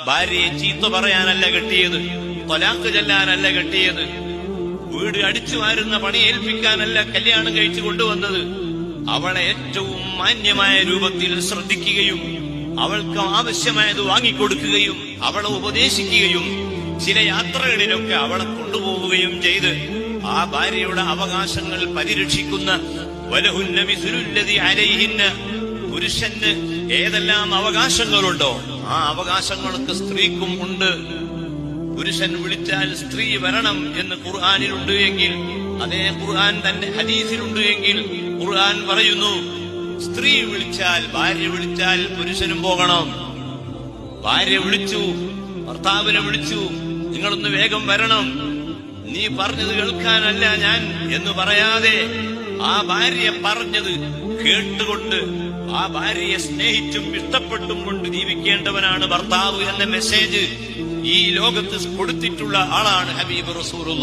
ഭാര്യയെ ചീത്ത പറയാനല്ല കെട്ടിയത്, ത്വലാഖ് ചൊല്ലാനല്ല കെട്ടിയത്, വീട് അടിച്ചു വാരുന്ന പണി ഏൽപ്പിക്കാനല്ല കല്യാണം കഴിച്ചു കൊണ്ടുവന്നത്. അവളെ ഏറ്റവും മാന്യമായ രൂപത്തിൽ ശ്രദ്ധിക്കുകയും അവൾക്ക് ആവശ്യമായത് വാങ്ങിക്കൊടുക്കുകയും അവളെ ഉപദേശിക്കുകയും ചില യാത്രകളിലൊക്കെ അവളെ കൊണ്ടുപോവുകയും ചെയ്ത് ആ ഭാര്യയുടെ അവകാശങ്ങൾ പരിരക്ഷിക്കുന്ന വലഹുന്ന മിസ്ലുല്ലദി അലൈഹിന്ന, പുരുഷന് ഏതെല്ലാം അവകാശങ്ങളുണ്ടോ ആ അവകാശങ്ങളൊക്കെ സ്ത്രീക്കും ഉണ്ട്. പുരുഷൻ വിളിച്ചാൽ സ്ത്രീ വരണം എന്ന് ഖുർആനിലുണ്ട് എങ്കിൽ, അതേ ഖുർആൻ തന്റെ ഹദീസിലുണ്ട് എങ്കിൽ ഖുർആൻ പറയുന്നു, സ്ത്രീ വിളിച്ചാൽ, ഭാര്യ വിളിച്ചാൽ പുരുഷനും പോകണം. ഭാര്യ വിളിച്ചു, ഭർത്താവിനെ വിളിച്ചു, നിങ്ങളൊന്ന് വേഗം വരണം, നീ പറഞ്ഞത് കേൾക്കാനല്ല ഞാൻ എന്ന് പറയാതെ ആ ഭാര്യ പറഞ്ഞത് കേട്ടുകൊണ്ട് ആ ഭാര്യയെ സ്നേഹിച്ചും ഇഷ്ടപ്പെട്ടും കൊണ്ട് ജീവിക്കേണ്ടവനാണ് ഭർത്താവ് എന്ന മെസ്സേജ് ഈ ലോകത്ത് കൊടുത്തിട്ടുള്ള ആളാണ് ഹബീബ് റസൂലുള്ളാഹി.